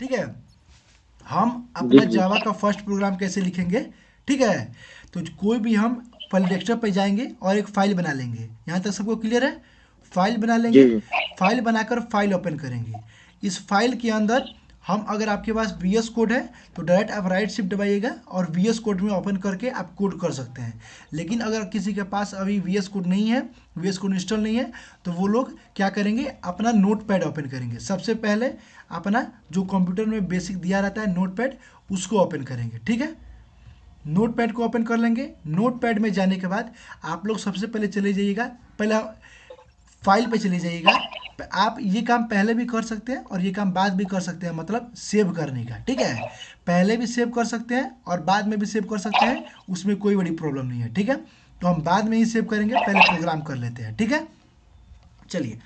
ठीक है। हम जी अपना जी। जावा का फर्स्ट प्रोग्राम कैसे लिखेंगे, ठीक है। तो कोई भी हम पहले डेस्कटॉप पे जाएंगे और एक फाइल बना लेंगे। यहाँ तक सबको क्लियर है? फाइल बना जी लेंगे। जी। फाइल बनाकर फाइल ओपन करेंगे। इस फाइल के अंदर हम, अगर आपके पास वी एस कोड है तो डायरेक्ट आप राइट शिफ्ट दबाइएगा और वी एस कोड में ओपन करके आप कोड कर सकते हैं। लेकिन अगर किसी के पास अभी वी एस कोड नहीं है, वी एस कोड इंस्टॉल नहीं है, तो वो लोग क्या करेंगे, अपना नोट पैड ओपन करेंगे। सबसे पहले अपना जो कंप्यूटर में बेसिक दिया रहता है नोट पैड, उसको ओपन करेंगे, ठीक है। नोट पैड को ओपन कर लेंगे। नोट पैड में जाने के बाद आप लोग सबसे पहले चले जाइएगा, पहले फाइल पे चले जाइएगा। आप ये काम पहले भी कर सकते हैं और ये काम बाद भी कर सकते हैं, मतलब सेव करने का, ठीक है। पहले भी सेव कर सकते हैं और बाद में भी सेव कर सकते हैं, उसमें कोई बड़ी प्रॉब्लम नहीं है, ठीक है। तो हम बाद में ही सेव करेंगे, पहले प्रोग्राम कर लेते हैं, ठीक है। चलिए,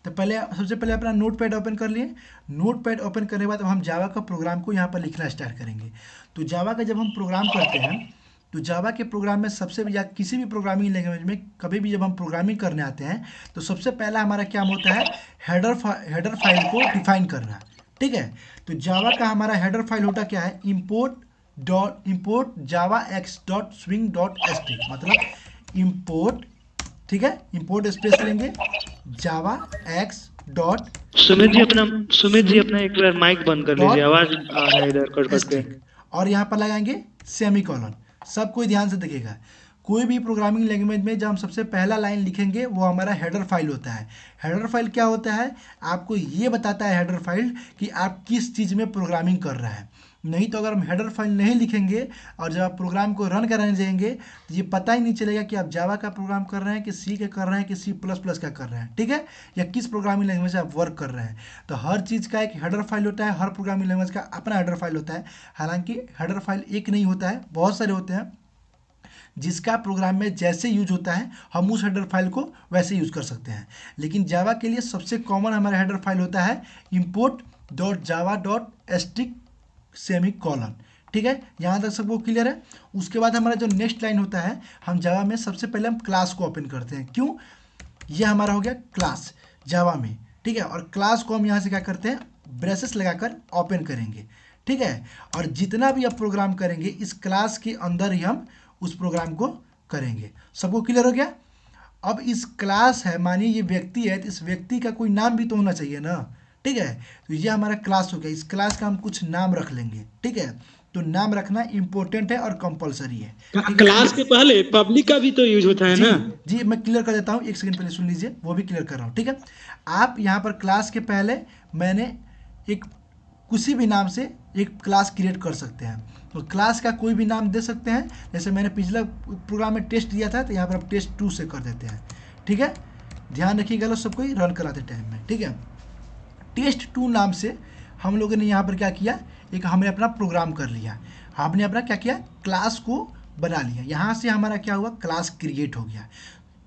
तो पहले सबसे पहले अपना नोट पैड ओपन कर लिए। नोट पैड ओपन करने के बाद अब हम जावा का प्रोग्राम को यहाँ पर लिखना स्टार्ट करेंगे। तो जावा का जब हम प्रोग्राम करते हैं, तो जावा के प्रोग्राम में सबसे, या किसी भी प्रोग्रामिंग लैंग्वेज में कभी भी जब हम प्रोग्रामिंग करने आते हैं, तो सबसे पहला हमारा क्या होता है, हेडर फाइल को डिफाइन करना, ठीक है। तो जावा का हमारा हेडर फाइल होता क्या है, इम्पोर्ट जावा x dot swing dot S T, मतलब इम्पोर्ट, ठीक है, इम्पोर्ट स्पेस लेंगे जावा एक्स डॉट सुमित जी अपना एक बार माइक बंद कर लीजिए, डॉट आवाज आ रहा है इधर कट कट के। एस्टिक, और यहाँ पर लगाएंगे सेमी कॉलन। सब कोई ध्यान से देखिएगा, कोई भी प्रोग्रामिंग लैंग्वेज में जब हम सबसे पहला लाइन लिखेंगे वो हमारा हेडर फाइल होता है। हेडर फाइल क्या होता है, आपको ये बताता है हेडर फाइल कि आप किस चीज़ में प्रोग्रामिंग कर रहा है। नहीं तो अगर हम हेडर फाइल नहीं लिखेंगे और जब आप प्रोग्राम को रन कराने जाएंगे तो ये पता ही नहीं चलेगा कि आप जावा का प्रोग्राम कर रहे हैं कि सी का कर रहे हैं कि सी प्लस प्लस का कर रहे हैं, ठीक है, या किस प्रोग्रामिंग लैंग्वेज से आप वर्क कर रहे हैं। तो हर चीज़ का एक हेडर फाइल होता है, हर प्रोग्रामिंग लैंग्वेज का अपना हेडर फाइल होता है। हालांकि हेडर फाइल एक नहीं होता है, बहुत सारे होते हैं। जिसका प्रोग्राम में जैसे यूज होता है हम उस हेडर फाइल को वैसे यूज कर सकते हैं। लेकिन जावा के लिए सबसे कॉमन हमारा हेडर फाइल होता है import dot Java dot asterisk semi colon, ठीक है। यहाँ तक सबको क्लियर है? उसके बाद हमारा जो नेक्स्ट लाइन होता है, हम जावा में सबसे पहले हम क्लास को ओपन करते हैं। क्यों? ये हमारा हो गया क्लास जावा में, ठीक है। और क्लास को हम यहाँ से क्या करते हैं, ब्रेसेस लगाकर ओपन करेंगे, ठीक है। और जितना भी आप प्रोग्राम करेंगे इस क्लास के अंदर ही हम उस प्रोग्राम को करेंगे। सबको क्लियर हो गया? अब इस क्लास है, मानिए ये व्यक्ति है, तो इस व्यक्ति का कोई नाम भी तो होना चाहिए ना, ठीक है। तो ये हमारा क्लास हो गया, इस क्लास का हम कुछ नाम रख लेंगे, ठीक है। तो नाम रखना इंपॉर्टेंट है और कंपलसरी है, ठीक है। क्लास के पहले पब्लिक का भी तो यूज होता है जी, ना। जी मैं क्लियर कर देता हूँ, एक सेकंड पहले सुन लीजिए, वो भी क्लियर कर रहा हूँ, ठीक है। आप यहाँ पर क्लास के पहले मैंने एक किसी भी नाम से एक क्लास क्रिएट कर सकते हैं। तो क्लास का कोई भी नाम दे सकते हैं, जैसे मैंने पिछला प्रोग्राम में टेस्ट दिया था, तो यहाँ पर आप टेस्ट 2 से कर देते हैं, ठीक है। ध्यान रखिएगा लोग सबको ही रन कराते टाइम में, ठीक है। टेस्ट 2 नाम से हम लोगों ने यहाँ पर क्या किया, एक हमने अपना प्रोग्राम कर लिया। हमने अपना क्या किया, क्लास को बना लिया। यहाँ से हमारा क्या हुआ, क्लास क्रिएट हो गया,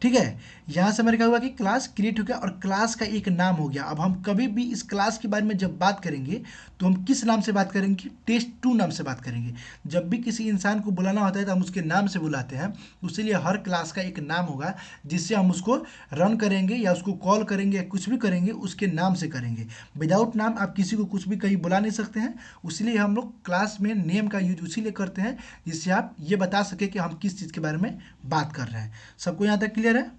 ठीक है। यहाँ से हमारा क्या हुआ कि क्लास क्रिएट हो गया और क्लास का एक नाम हो गया। अब हम कभी भी इस क्लास के बारे में जब बात करेंगे तो हम किस नाम से बात करेंगे, टेस्ट 2 नाम से बात करेंगे। जब भी किसी इंसान को बुलाना होता है तो हम उसके नाम से बुलाते हैं, तो इसीलिए हर क्लास का एक नाम होगा जिससे हम उसको रन करेंगे या उसको कॉल करेंगे या कुछ भी करेंगे उसके नाम से करेंगे। विदाउट नाम आप किसी को कुछ भी कहीं बुला नहीं सकते हैं। इसलिए हम लोग क्लास में नेम का यूज उसी लिए करते हैं जिससे आप ये बता सके कि हम किस चीज़ के बारे में बात कर रहे हैं। सबको यहाँ तक क्लियर है?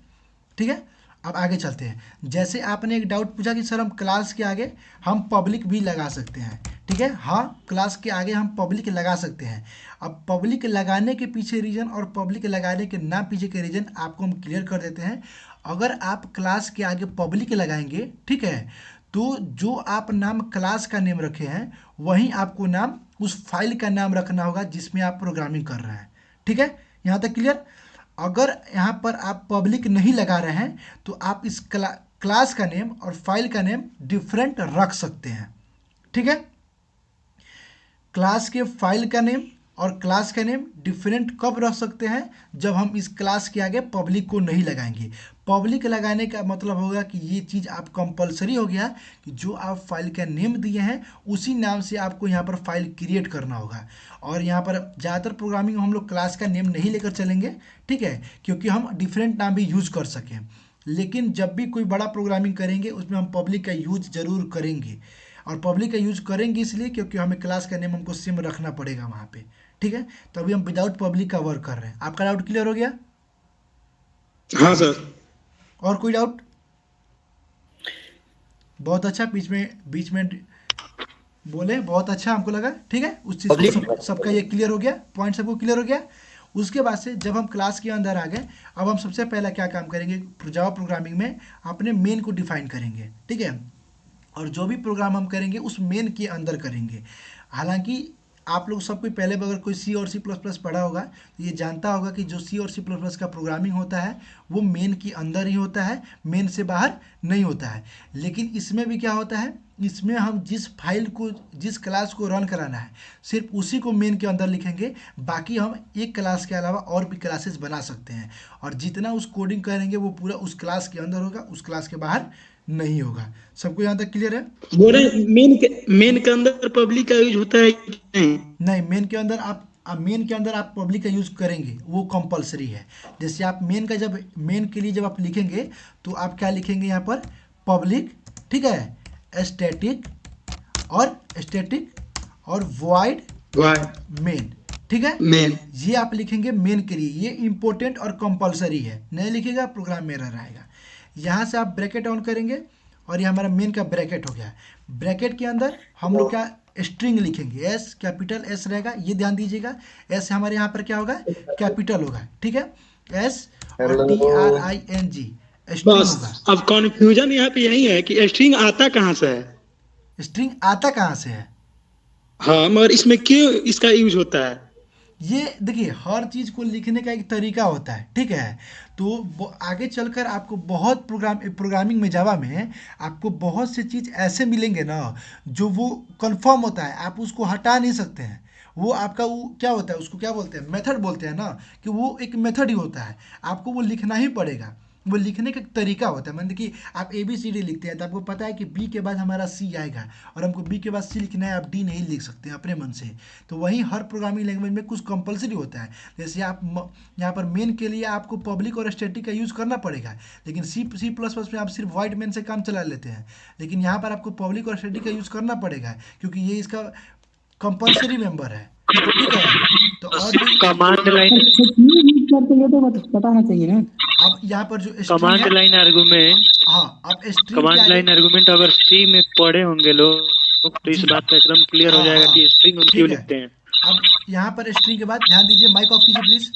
ठीक है। अब आगे चलते हैं। जैसे आपने एक डाउट पूछा कि सर हम क्लास के आगे हम पब्लिक भी लगा सकते हैं, ठीक है। हाँ, क्लास के आगे हम पब्लिक लगा सकते हैं। अब पब्लिक लगाने के पीछे रीज़न और पब्लिक लगाने के ना पीछे के रीज़न आपको हम क्लियर कर देते हैं। अगर आप क्लास के आगे पब्लिक लगाएंगे, ठीक है, तो जो आप नाम क्लास का नेम रखे हैं वहीं आपको नाम उस फाइल का नाम रखना होगा जिसमें आप प्रोग्रामिंग कर रहे हैं, ठीक है। यहाँ तक क्लियर? अगर यहाँ पर आप पब्लिक नहीं लगा रहे हैं तो आप इस क्लास का नेम और फाइल का नेम डिफरेंट रख सकते हैं, ठीक है। क्लास के फाइल का नेम और क्लास का नेम डिफरेंट कब रख सकते हैं, जब हम इस क्लास के आगे पब्लिक को नहीं लगाएंगे। पब्लिक लगाने का मतलब होगा कि ये चीज़ आप कंपलसरी हो गया कि जो आप फाइल का नेम दिए हैं उसी नाम से आपको यहाँ पर फाइल क्रिएट करना होगा। और यहाँ पर ज़्यादातर प्रोग्रामिंग में हम लोग क्लास का नेम नहीं लेकर चलेंगे, ठीक है, क्योंकि हम डिफरेंट नाम भी यूज कर सकें। लेकिन जब भी कोई बड़ा प्रोग्रामिंग करेंगे उसमें हम पब्लिक का यूज जरूर करेंगे। और पब्लिक का यूज करेंगे इसलिए क्योंकि हमें क्लास का नेम हमको सेम रखना पड़ेगा वहाँ पे, ठीक है। तो अभी हम विदाउट पब्लिक का वर्क कर रहे हैं। आपका डाउट क्लियर हो गया? हाँ सर। और कोई डाउट? बहुत अच्छा, बीच में बोले, बहुत अच्छा हमको लगा, ठीक है। उस चीज़ को सबका ये क्लियर हो गया, पॉइंट सबको क्लियर हो गया। उसके बाद से जब हम क्लास के अंदर आ गए, अब हम सबसे पहला क्या काम करेंगे, जावा प्रोग्रामिंग में अपने मेन को डिफाइन करेंगे, ठीक है। और जो भी प्रोग्राम हम करेंगे उस मेन के अंदर करेंगे। हालांकि आप लोग सब कोई पहले अगर कोई सी और सी प्लस प्लस पढ़ा होगा तो ये जानता होगा कि जो सी और सी प्लस प्लस का प्रोग्रामिंग होता है वो मेन के अंदर ही होता है, मेन से बाहर नहीं होता है। लेकिन इसमें भी क्या होता है, इसमें हम जिस फाइल को, जिस क्लास को रन कराना है सिर्फ उसी को मेन के अंदर लिखेंगे। बाकी हम एक क्लास के अलावा और भी क्लासेस बना सकते हैं, और जितना उस कोडिंग करेंगे वो पूरा उस क्लास के अंदर होगा, उस क्लास के बाहर नहीं होगा। सबको यहाँ तक क्लियर है? बोल रहे मेन के अंदर पब्लिक का यूज होता है कि नहीं? नहीं, मेन के अंदर आप पब्लिक का यूज़ करेंगे, वो कंपलसरी है। जैसे आप मेन के लिए जब आप लिखेंगे तो आप क्या लिखेंगे यहाँ पर, पब्लिक, ठीक है, स्टैटिक और वॉइड वाह मेन, ठीक है। मेन। ये आप लिखेंगे मेन के लिए, ये इंपॉर्टेंट और कंपलसरी है। नहीं लिखेगा प्रोग्राम में एरर आएगा। यहाँ से आप ब्रैकेट ऑन करेंगे और ये हमारा मेन का ब्रैकेट हो गया। ब्रैकेट के अंदर हम लोग क्या स्ट्रिंग लिखेंगे, एस, कैपिटल एस रहेगा, ये ध्यान दीजिएगा। एस हमारे यहाँ पर क्या होगा, कैपिटल होगा, ठीक है, एस, और TRING स्ट्रिंग बस होगा। अब कॉन्फ्यूजन यहाँ पे यही है कि स्ट्रिंग आता कहाँ से है। स्ट्रिंग आता कहाँ से है? हाँ, मगर इसमें क्यों इसका यूज होता है? ये देखिए, हर चीज़ को लिखने का एक तरीका होता है, ठीक है। तो आगे चलकर आपको बहुत प्रोग्रामिंग में, जावा में आपको बहुत से चीज़ ऐसे मिलेंगे ना जो वो कंफर्म होता है, आप उसको हटा नहीं सकते हैं। वो आपका वो क्या होता है, उसको क्या बोलते हैं, मेथड बोलते हैं ना, कि वो एक मेथड ही होता है, आपको वो लिखना ही पड़ेगा। वो लिखने का एक तरीका होता है। मान देखिए, आप ABCD लिखते हैं तो आपको पता है कि बी के बाद हमारा सी आएगा, और हमको बी के बाद सी लिखना है, आप डी नहीं लिख सकते हैं अपने मन से। तो वहीं हर प्रोग्रामिंग लैंग्वेज में कुछ कंपलसरी होता है। जैसे आप यहाँ पर मेन के लिए आपको पब्लिक और स्टैटिक का यूज़ करना पड़ेगा, लेकिन सी प्लस प्लस में आप सिर्फ वाइड मेन से काम चला लेते हैं। लेकिन यहाँ पर आपको पब्लिक और स्टैटिक का यूज़ करना पड़ेगा, क्योंकि ये इसका कंपलसरी मेंबर है, ठीक है। तो और भी कमांड लाइन करते हैं तो बताना चाहिए ना। अब यहाँ पर जो स्ट्रिंग कमांड है, लाइन आर्गुमेंट हाँ, अब स्ट्रिंग के कमांड आगे, लाइन आर्गुमेंट अगर सी में पढ़े होंगे लोग तो इस जी, बात का एकदम क्लियर हो हाँ जाएगा हाँ, कि स्ट्रिंग हम क्यों ठीक है। लिखते हैं। अब यहाँ पर स्ट्रिंग के बाद ध्यान दीजिए, माइक ऑफ कीजिए प्लीज़।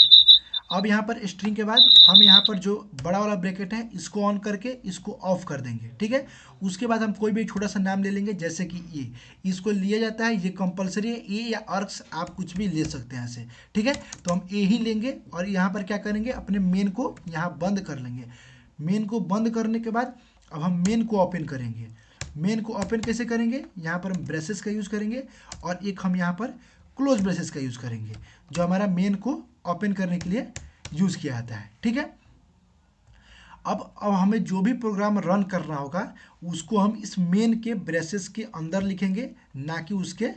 अब यहाँ पर स्ट्रिंग के बाद हम यहाँ पर जो बड़ा वाला ब्रैकेट है इसको ऑन करके इसको ऑफ कर देंगे, ठीक है। उसके बाद हम कोई भी छोटा सा नाम ले लेंगे, जैसे कि ये, इसको लिया जाता है, ये कंपलसरी है, ए या अर्क्स आप कुछ भी ले सकते हैं ऐसे, ठीक है। तो हम ए ही लेंगे और यहाँ पर क्या करेंगे, अपने मेन को यहाँ बंद कर लेंगे। मेन को बंद करने के बाद अब हम मेन को ओपन करेंगे। मेन को ओपन कैसे करेंगे, यहाँ पर हम ब्रेसेस का यूज़ करेंगे, और एक हम यहाँ पर क्लोज ब्रेसेस का यूज़ करेंगे, जो हमारा मेन को ओपन करने के लिए यूज़ किया जाता है, ठीक है। अब हमें जो भी प्रोग्राम रन करना होगा उसको हम इस मेन के ब्रेसेस के अंदर लिखेंगे, ना कि उसके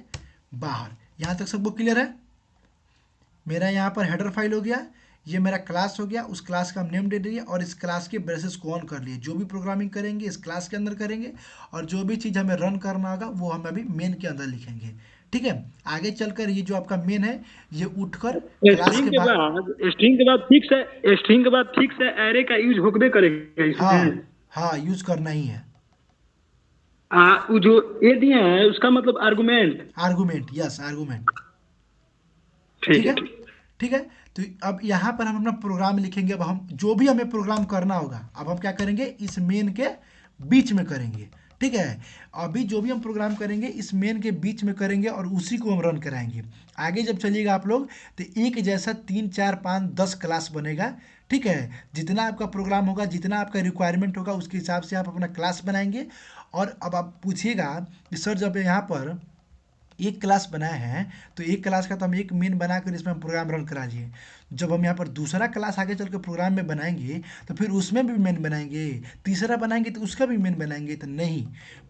बाहर। यहाँ तक सबको क्लियर है? मेरा यहाँ पर हेडर फाइल हो गया, ये मेरा क्लास हो गया, उस क्लास का हम नेम दे दिए, और इस क्लास के ब्रेसेस को ऑन कर लिए। जो भी प्रोग्रामिंग करेंगे इस क्लास के अंदर करेंगे, और जो भी चीज़ हमें रन करना होगा वो हम अभी मेन के अंदर लिखेंगे, ठीक है। आगे चलकर ये जो आपका मेन है ये उठकर क्लास स्ट्रिंग के के बाद, बाद स्ट्रिंग के बाद फिक्स है एरे का यूज होबे करेगा हाँ इसमें। हाँ, यूज़ करना ही है। वो जो ये दिए हैं उसका मतलब आर्गुमेंट। आर्गूमेंट, यस, आर्गूमेंट, ठीक ठीक है है, ठीक है। तो अब यहाँ पर हम अपना प्रोग्राम लिखेंगे। अब हम जो भी हमें प्रोग्राम करना होगा अब हम क्या करेंगे, इस मेन के बीच में करेंगे, ठीक है। अभी जो भी हम प्रोग्राम करेंगे इस मेन के बीच में करेंगे, और उसी को हम रन कराएंगे। आगे जब चलिएगा आप लोग तो एक जैसा 3 4 5 10 क्लास बनेगा, ठीक है। जितना आपका प्रोग्राम होगा, जितना आपका रिक्वायरमेंट होगा, उसके हिसाब से आप अपना क्लास बनाएंगे। और अब आप पूछिएगा कि सर जब यहाँ पर एक क्लास बनाए हैं तो एक क्लास का तो हम एक मेन बनाकर इसमें हम प्रोग्राम रन करा लिए, जब हम यहाँ पर दूसरा क्लास आगे चल के प्रोग्राम में बनाएंगे तो फिर उसमें भी मेन बनाएंगे, तीसरा बनाएंगे तो उसका भी मेन बनाएंगे। तो नहीं,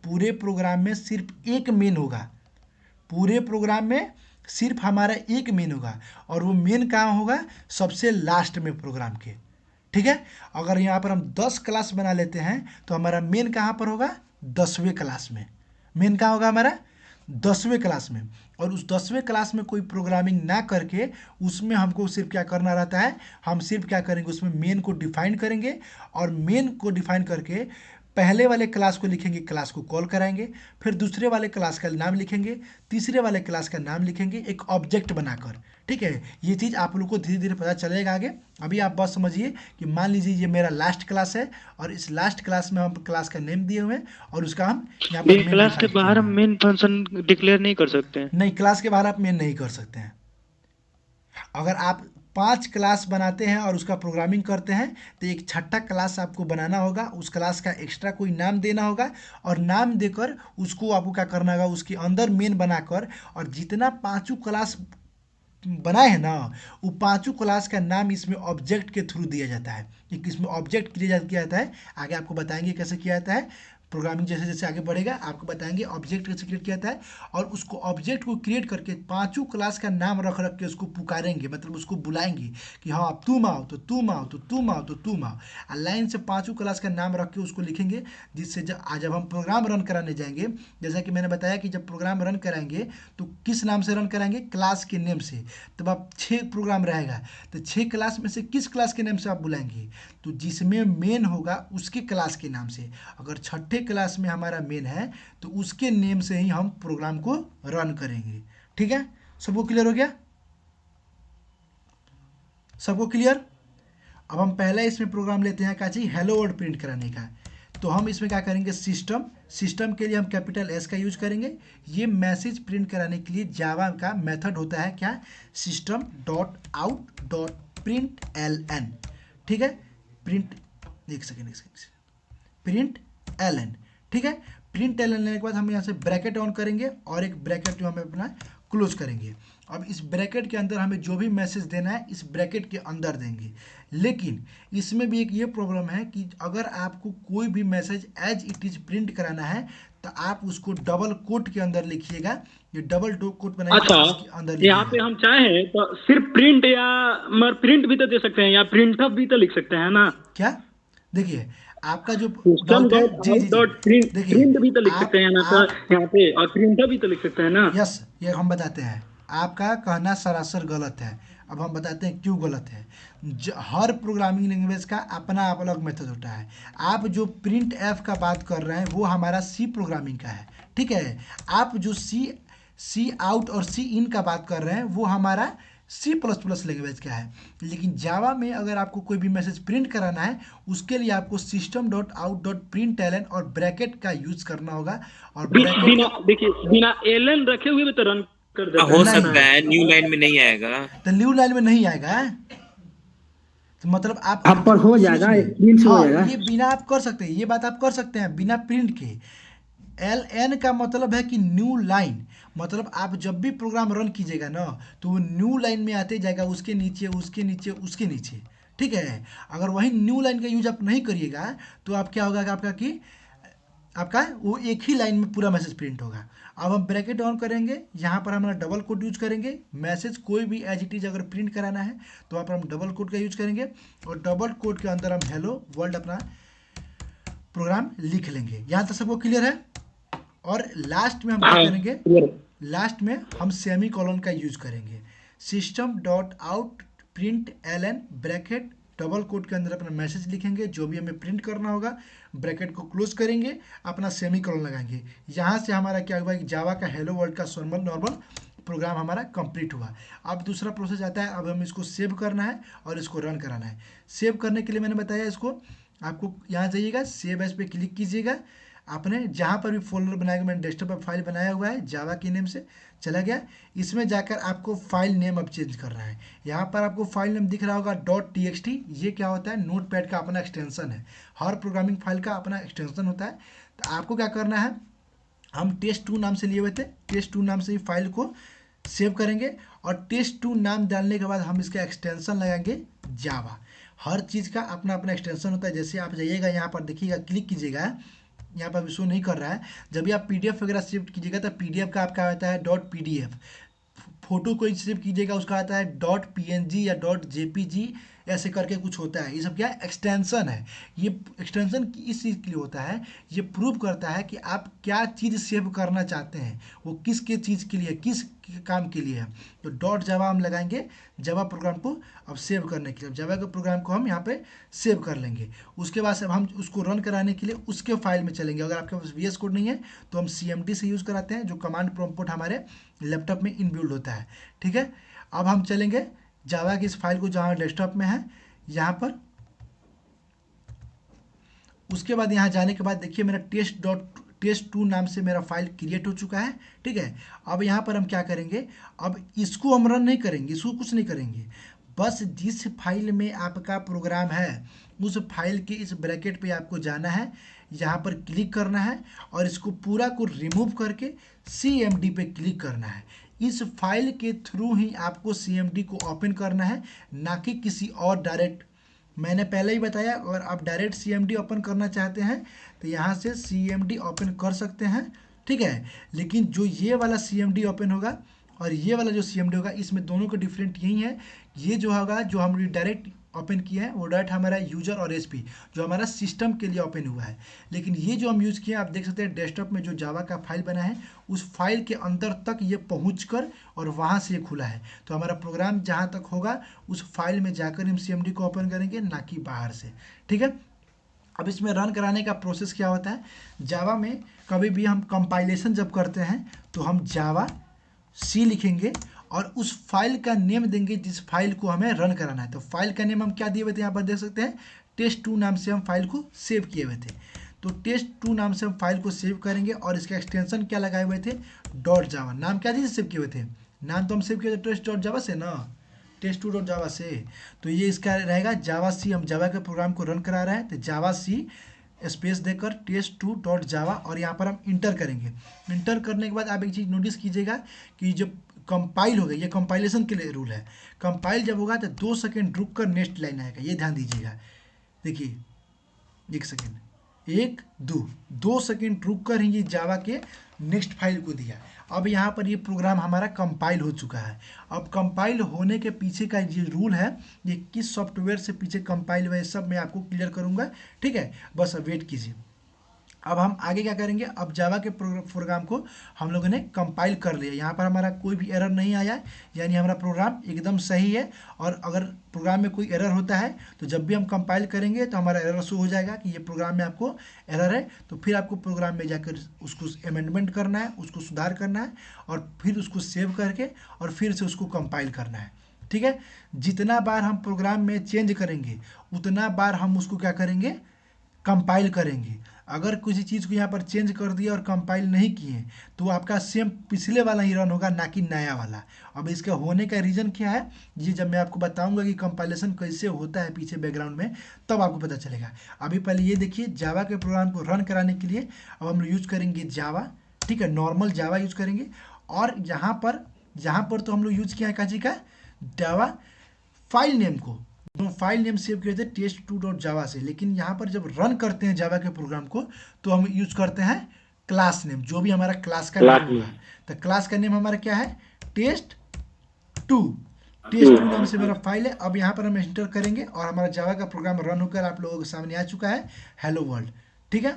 पूरे प्रोग्राम में सिर्फ एक मेन होगा, पूरे प्रोग्राम में सिर्फ हमारा एक मेन होगा, और वो मेन कहाँ होगा, सबसे लास्ट में प्रोग्राम के, ठीक है। अगर यहाँ पर हम 10 क्लास बना लेते हैं तो हमारा मेन कहाँ पर होगा, 10वें क्लास में। मेन कहाँ होगा हमारा? 10वें क्लास में। और उस 10वें क्लास में कोई प्रोग्रामिंग ना करके उसमें हमको सिर्फ क्या करना रहता है, हम सिर्फ क्या करेंगे, उसमें मेन को डिफाइन करेंगे और मेन को डिफाइन करके पहले वाले क्लास को लिखेंगे, क्लास को कॉल कराएंगे, फिर दूसरे वाले क्लास का नाम लिखेंगे, तीसरे वाले क्लास का नाम लिखेंगे एक ऑब्जेक्ट बनाकर। ठीक है, ये चीज़ आप लोग को धीरे धीरे पता चलेगा आगे। अभी आप बस समझिए कि मान लीजिए ये मेरा लास्ट क्लास है और इस लास्ट क्लास में हम क्लास का नेम दिए हुए हैं और उसका हम यहाँ पर ये मेन क्लास के डिफाइन किए बाहर हुए हम हैं। मेन फंक्शन डिक्लेयर नहीं कर सकते हैं। नहीं, क्लास के बाहर आप मेन नहीं कर सकते हैं। अगर आप 5 क्लास बनाते हैं और उसका प्रोग्रामिंग करते हैं तो एक छठा क्लास आपको बनाना होगा, उस क्लास का एक्स्ट्रा कोई नाम देना होगा और नाम देकर उसको आपको क्या करना होगा, उसके अंदर मेन बनाकर, और जितना पांचों क्लास बनाए हैं ना, वो पांचों क्लास का नाम इसमें ऑब्जेक्ट के थ्रू दिया जाता है। एक इसमें ऑब्जेक्ट किया जाता है, आगे आपको बताएंगे कैसे किया जाता है। प्रोग्रामिंग जैसे जैसे आगे बढ़ेगा आपको बताएंगे ऑब्जेक्ट कैसे क्रिएट किया जाता है। और उसको ऑब्जेक्ट को क्रिएट करके पांचों क्लास का नाम रख रख के उसको पुकारेंगे, मतलब उसको बुलाएंगे कि हाँ अब तुम आओ, तो तुम आओ, तो तुम आओ, तो तुम आओ। और लाइन से पांचों क्लास का नाम रख के उसको लिखेंगे, जिससे जब हम प्रोग्राम रन कराने जाएंगे, जैसा कि मैंने बताया कि जब प्रोग्राम रन कराएंगे तो किस नाम से रन कराएंगे, क्लास के नेम से। तब आप 6 प्रोग्राम रहेगा तो 6 क्लास में से किस क्लास के नेम से आप बुलाएंगे, तो जिसमें मेन होगा उसके क्लास के नाम से। अगर छठे क्लास में हमारा मेन है तो उसके नेम से ही हम प्रोग्राम को रन करेंगे। ठीक है, सबको क्लियर हो गया? सबको क्लियर? अब हम पहला इसमें प्रोग्राम लेते हैं क्या चाहिए, हेलो वर्ल्ड प्रिंट कराने का। तो हम इसमें क्या करेंगे, सिस्टम के लिए हम कैपिटल एस का यूज करेंगे। ये मैसेज प्रिंट कराने के लिए जावा का मेथड होता है क्या, system dot out dot print L N. ठीक है, प्रिंट एक सेकेंड प्रिंट एल एन। ठीक है, प्रिंट एल एन लेने के बाद हम यहाँ से ब्रैकेट ऑन करेंगे और एक ब्रैकेट जो हमें अपना क्लोज करेंगे। अब इस ब्रैकेट के अंदर हमें जो भी मैसेज देना है इस ब्रैकेट के अंदर देंगे। लेकिन इसमें भी एक ये प्रॉब्लम है कि अगर आपको कोई भी message as it is print कराना है तो आप उसको डबल कोट के अंदर लिखिएगा। ये डबल कोट बनाएंगे अच्छा, उसके अंदर यहाँ पे लिखिएगा। हम चाहें तो सिर्फ प्रिंट या मगर प्रिंट भी तो दे सकते हैं या प्रिंट भी तो लिख सकते हैं ना। क्या, देखिए आपका जो सिस्टम डाउट है, डॉट जी आउट जी जी, डॉट प्रिंट देखिए प्रिंट भी तो लिख सकते हैं ना तो आप यहाँ पे, और प्रिंट भी तो लिख सकते हैं ना। यस, ये हम बताते हैं। आपका कहना सरासर गलत है। अब हम बताते हैं क्यों गलत है। हर प्रोग्रामिंग लैंग्वेज का अपना अलग मेथड होता है। आप जो प्रिंट एफ का बात कर रहे हैं वो हमारा सी प्रोग्रामिंग का है। ठीक है, आप जो सी आउट और सी इन का बात कर रहे हैं वो हमारा C++ लैंग्वेज का है। लेकिन जावा में अगर आपको कोई भी मैसेज प्रिंट कराना है उसके लिए आपको system dot out dot print LN और ब्रैकेट का यूज करना होगा। और ब्रैकेट बिना का देखिए बिना एलन रखे हुए भी तो रन कर हाँ, देता हो है ना। सकता है न्यू लाइन में नहीं आएगा। तो न्यू लाइन में नहीं आएगा, तो मतलब आप आप पर हो जाएगा, सुनिए, प्रिंट से हो हाँ जाएगा। ये बिना आप कर सकते हैं, ये बात आप कर सकते हैं बिना प्रिंट के। एल एन का मतलब है कि न्यू लाइन, मतलब आप जब भी प्रोग्राम रन कीजिएगा ना तो वो न्यू लाइन में आते जाएगा, उसके नीचे उसके नीचे उसके नीचे। ठीक है, अगर वही न्यू लाइन का यूज आप नहीं करिएगा तो आप क्या होगा कि आपका वो एक ही लाइन में पूरा मैसेज प्रिंट होगा। अब हम ब्रैकेट ऑन करेंगे, यहाँ पर हम डबल कोट यूज करेंगे। मैसेज कोई भी एज इट इज अगर प्रिंट कराना है तो वहाँ पर हम डबल कोट का यूज करेंगे और डबल कोट के अंदर हम हेलो वर्ल्ड अपना प्रोग्राम लिख लेंगे। यहाँ तक सबको क्लियर है? और लास्ट में हम क्या करेंगे, लास्ट में हम सेमी कॉलन का यूज करेंगे। System dot out print L N bracket double quote के अंदर अपना मैसेज लिखेंगे, जो भी हमें प्रिंट करना होगा, ब्रैकेट को क्लोज करेंगे, अपना सेमी कॉलन लगाएंगे। यहाँ से हमारा क्या हुआ कि जावा का हेलो वर्ल्ड का नॉर्मल प्रोग्राम हमारा कंप्लीट हुआ। अब दूसरा प्रोसेस आता है, अब हम इसको सेव करना है और इसको रन कराना है। सेव करने के लिए मैंने बताया इसको, आपको यहाँ जाइएगा, सेव एज पे क्लिक कीजिएगा। आपने जहाँ पर भी फोल्डर बनाएगा, मैंने डेस्कटॉप पर फाइल बनाया हुआ है जावा की नेम से, चला गया। इसमें जाकर आपको फाइल नेम अब चेंज करना है। यहाँ पर आपको फाइल नेम दिख रहा होगा .txt। ये क्या होता है, नोटपैड का अपना एक्सटेंशन है। हर प्रोग्रामिंग फाइल का अपना एक्सटेंशन होता है। तो आपको क्या करना है, हम test2 नाम से लिए हुए थे, test2 नाम से ही फाइल को सेव करेंगे और test2 नाम डालने के बाद हम इसका एक्सटेंशन लगाएंगे जावा। हर चीज़ का अपना अपना एक्सटेंशन होता है। जैसे आप जाइएगा यहाँ पर देखिएगा, क्लिक कीजिएगा, यहाँ पर शो नहीं कर रहा है। जब भी आप PDF वगैरह सेव कीजिएगा तो PDF का आपका आता है .pdf। फोटो कोई सेव कीजिएगा उसका आता है .png या .jpg ऐसे करके कुछ होता है, ये सब क्या है, एक्सटेंशन है। ये एक्सटेंशन इस चीज़ के लिए होता है, ये प्रूव करता है कि आप क्या चीज़ सेव करना चाहते हैं, वो किसके चीज़ के लिए, किस काम के लिए है। तो डॉट जावा हम लगाएंगे जावा प्रोग्राम को अब सेव करने के लिए। जावा के प्रोग्राम को हम यहाँ पे सेव कर लेंगे। उसके बाद से हम उसको रन कराने के लिए उसके फाइल में चलेंगे। अगर आपके पास VS कोड नहीं है तो हम CMD से यूज़ कराते हैं, जो कमांड प्रॉम्प्ट हमारे लैपटॉप में इनबिल्ड होता है। ठीक है, अब हम चलेंगे जावा की इस फाइल को जहाँ डेस्कटॉप में है यहाँ पर। उसके बाद यहाँ जाने के बाद देखिए मेरा टेस्ट2 नाम से मेरा फाइल क्रिएट हो चुका है। ठीक है, अब यहाँ पर हम क्या करेंगे, अब इसको हम रन नहीं करेंगे, इसको कुछ नहीं करेंगे, बस जिस फाइल में आपका प्रोग्राम है उस फाइल के इस ब्रैकेट पे आपको जाना है, यहाँ पर क्लिक करना है और इसको पूरा को रिमूव करके CMD पे क्लिक करना है। इस फाइल के थ्रू ही आपको CMD को ओपन करना है, ना कि किसी और डायरेक्ट। मैंने पहले ही बताया, अगर आप डायरेक्ट CMD ओपन करना चाहते हैं तो यहाँ से CMD ओपन कर सकते हैं। ठीक है, लेकिन जो ये वाला CMD ओपन होगा और ये वाला जो CMD होगा, इसमें दोनों का डिफरेंट यही है। ये जो होगा, जो हम डायरेक्ट ओपन किए हैं वो डायरेक्ट हमारा यूजर और SP जो हमारा सिस्टम के लिए ओपन हुआ है। लेकिन ये जो हम यूज़ किए हैं, आप देख सकते हैं डेस्कटॉप में जो जावा का फाइल बना है उस फाइल के अंदर तक ये पहुंचकर और वहाँ से ये खुला है। तो हमारा प्रोग्राम जहाँ तक होगा उस फाइल में जाकर हम CMD को ओपन करेंगे, ना कि बाहर से। ठीक है, अब इसमें रन कराने का प्रोसेस क्या होता है, जावा में कभी भी हम कंपाइलेशन जब करते हैं तो हम जावा C लिखेंगे और उस फाइल का नेम देंगे जिस फाइल को हमें रन कराना है। तो फाइल का नेम हम क्या दिए हुए थे, यहाँ पर देख सकते हैं टेस्ट2 नाम से हम फाइल को सेव किए हुए थे। तो टेस्ट2 नाम से हम फाइल को सेव करेंगे और इसका एक्सटेंशन क्या लगाए हुए थे, डॉट जावा। नाम क्या चीज़ सेव किए हुए थे, नाम तो हम सेव किए थे टेस्ट.java से ना, टेस्ट2.java से। तो ये इसका रहेगा जावा C, हम जावा के प्रोग्राम को रन करा रहे हैं तो जावा C स्पेस देकर टेस्ट2.java और यहाँ पर हम इंटर करेंगे। इंटर करने के बाद आप एक चीज़ नोटिस कीजिएगा कि जब कंपाइल हो गया, ये कंपाइलेशन के लिए रूल है, कंपाइल जब होगा तो 2 सेकेंड रुक कर नेक्स्ट लाइन आएगा, ये ध्यान दीजिएगा। देखिए 1 सेकेंड, 1 2 सेकेंड रुक कर ही ये जावा के नेक्स्ट फाइल को दिया। अब यहाँ पर ये प्रोग्राम हमारा कंपाइल हो चुका है। अब कंपाइल होने के पीछे का ये रूल है, ये किस सॉफ्टवेयर से पीछे कंपाइल हुआ है सब मैं आपको क्लियर करूँगा। ठीक है, बस अब वेट कीजिए। अब हम आगे क्या करेंगे, अब जावा के प्रोग्राम को हम लोगों ने कंपाइल कर लिया, यहाँ पर हमारा कोई भी एरर नहीं आया, यानी हमारा प्रोग्राम एकदम सही है। और अगर प्रोग्राम में कोई एरर होता है तो जब भी हम कंपाइल करेंगे तो हमारा एरर शो हो जाएगा कि ये प्रोग्राम में आपको एरर है। तो फिर आपको प्रोग्राम में जाकर उसको अमेंडमेंट करना है, उसको सुधार करना है और फिर उसको सेव करके और फिर से उसको कंपाइल करना है। ठीक है, जितना बार हम प्रोग्राम में चेंज करेंगे उतना बार हम उसको क्या करेंगे, कंपाइल करेंगे। अगर किसी चीज़ को यहाँ पर चेंज कर दिया और कंपाइल नहीं किए तो आपका सेम पिछले वाला ही रन होगा, ना कि नया वाला। अब इसका होने का रीज़न क्या है, ये जब मैं आपको बताऊंगा कि कंपाइलेशन कैसे होता है पीछे बैकग्राउंड में, तब आपको पता चलेगा। अभी पहले ये देखिए, जावा के प्रोग्राम को रन कराने के लिए अब हम यूज करेंगे जावा। ठीक है, नॉर्मल जावा यूज करेंगे। और यहाँ पर तो हम लोग यूज किया है काजी का जावा फाइल नेम को, फाइल नेम सेव किए थे टेस्ट2.java से। लेकिन यहाँ पर जब रन करते हैं जावा के प्रोग्राम को तो हम यूज करते हैं क्लास नेम, जो भी हमारा क्लास का नेम होगा। तो क्लास का नेम हमारा क्या है, टेस्ट2 नाम से मेरा फाइल है। अब यहाँ पर हम एंटर करेंगे और हमारा जावा का प्रोग्राम रन होकर आप लोगों के सामने आ चुका है, हेलो वर्ल्ड। ठीक है,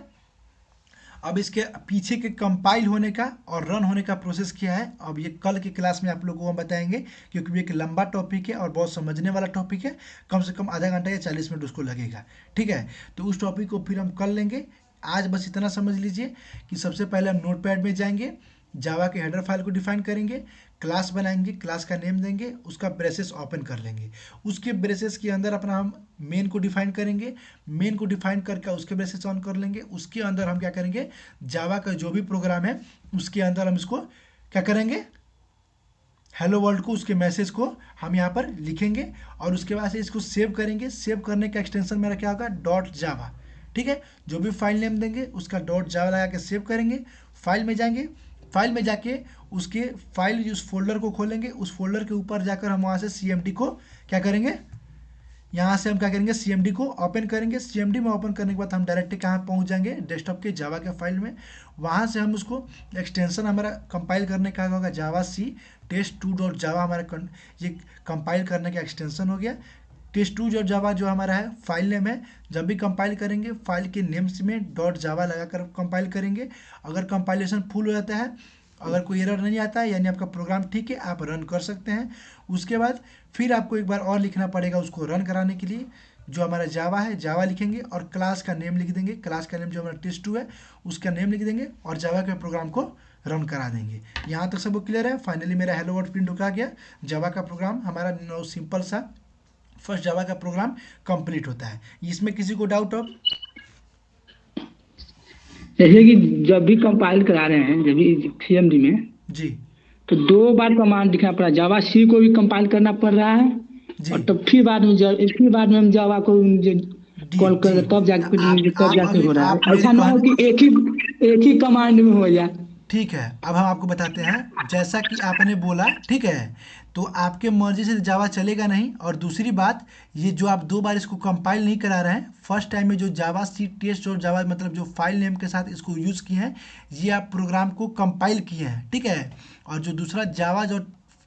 अब इसके पीछे के कंपाइल होने का और रन होने का प्रोसेस क्या है, अब ये कल की क्लास में आप लोगों को हम बताएंगे, क्योंकि ये एक लंबा टॉपिक है और बहुत समझने वाला टॉपिक है। कम से कम आधा घंटा या 40 मिनट उसको लगेगा। ठीक है, तो उस टॉपिक को फिर हम कल लेंगे। आज बस इतना समझ लीजिए कि सबसे पहले हम नोटपैड में जाएंगे, जावा के हेडर फाइल को डिफाइन करेंगे, क्लास बनाएंगे, क्लास का नेम देंगे, उसका ब्रेसेस ओपन कर लेंगे। उसके ब्रेसेस के अंदर अपना हम मेन को डिफाइन करेंगे, मेन को डिफाइन करके उसके ब्रेसेस ऑन कर लेंगे। उसके अंदर हम क्या करेंगे, जावा का जो भी प्रोग्राम है उसके अंदर हम इसको क्या करेंगे, हेलो वर्ल्ड को, उसके मैसेज को हम यहाँ पर लिखेंगे और उसके बाद से इसको सेव करेंगे। सेव करने का एक्सटेंशन मेरा क्या होगा, .java। ठीक है, जो भी फाइल नेम देंगे उसका .java लगा के सेव करेंगे। फाइल में जाएंगे, फाइल में जाके उसके फाइल उस फोल्डर को खोलेंगे, उस फोल्डर के ऊपर जाकर हम वहाँ से CMD को क्या करेंगे, यहाँ से हम क्या करेंगे, CMD को ओपन करेंगे। CMD में ओपन करने के बाद हम डायरेक्ट कहाँ पहुँच जाएंगे, डेस्कटॉप के जावा के फाइल में। वहाँ से हम उसको एक्सटेंशन हमारा कंपाइल करने का होगा जावा C टेस्ट2.java, हमारा ये कंपाइल करने का एक्सटेंशन हो गया। test2 डॉट जावा जो हमारा है फाइल नेम है। जब भी कंपाइल करेंगे फाइल के नेम्स में डॉट जावा लगाकर कंपाइल करेंगे। अगर कंपाइलेशन फुल हो जाता है, अगर कोई एरर नहीं आता है, यानी आपका प्रोग्राम ठीक है, आप रन कर सकते हैं। उसके बाद फिर आपको एक बार और लिखना पड़ेगा उसको रन कराने के लिए। जो हमारा जावा है, जावा लिखेंगे और क्लास का नेम लिख देंगे। क्लास का नेम जो हमारा test2 है उसका नेम लिख देंगे और जावा के प्रोग्राम को रन करा देंगे। यहाँ तक सबको क्लियर है। फाइनली मेरा हेलो वर्ल्ड प्रिंट होकर आ गया। जावा का प्रोग्राम हमारा सिंपल सा फर्स्ट जावा का प्रोग्राम कंप्लीट होता है। इसमें किसी को डाउट हो? जैसे कि जब भी कंपाइल करा रहे हैं, जब भी सीएमडी में, जी तो 2 बार कमांड लिखना पड़ा। जावा सी को भी कंपाइल करना पड़ रहा है जी और तब फिर बाद में फिर बाद में हम जावा को कॉल कर जी। तब जाके हो रहा है। आप मेरे ऐसा ना हो कि एक ही कमांड में हो जाए। ठीक है, अब हम आपको बताते हैं। जैसा कि आपने बोला, ठीक है, तो आपके मर्जी से जावा चलेगा नहीं। और दूसरी बात, ये जो आप 2 बार इसको कंपाइल नहीं करा रहे हैं, फर्स्ट टाइम में जो जावा सी टेस्ट और जावा मतलब जो फाइल नेम के साथ इसको यूज़ किए हैं, ये आप प्रोग्राम को कंपाइल किए हैं, ठीक है। और जो दूसरा जावा जो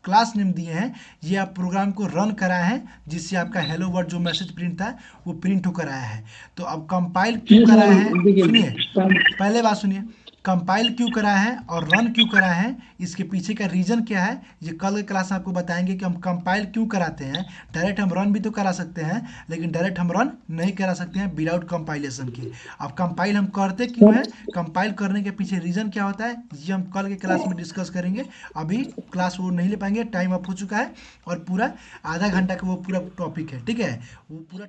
क्लास नेम दिए हैं, ये आप प्रोग्राम को रन कराए हैं, जिससे आपका हेलो वर्ड जो मैसेज प्रिंट था वो प्रिंट होकर आया है। तो अब कंपाइल क्यों कराए हैं, सुनिए, पहले बात सुनिए, कंपाइल क्यों करा है और रन क्यों करा है, इसके पीछे का रीज़न क्या है, ये कल के क्लास में आपको बताएंगे कि हम कंपाइल क्यों कराते हैं। डायरेक्ट हम रन भी तो करा सकते हैं, लेकिन डायरेक्ट हम रन नहीं करा सकते हैं विदाउट कंपाइलेशन के। अब कंपाइल हम करते क्यों हैं, कंपाइल करने के पीछे रीज़न क्या होता है, ये हम कल के क्लास में डिस्कस करेंगे। अभी क्लास वो नहीं ले पाएंगे, टाइम अप हो चुका है और पूरा आधा घंटा का वो पूरा टॉपिक है, ठीक है, वो पूरा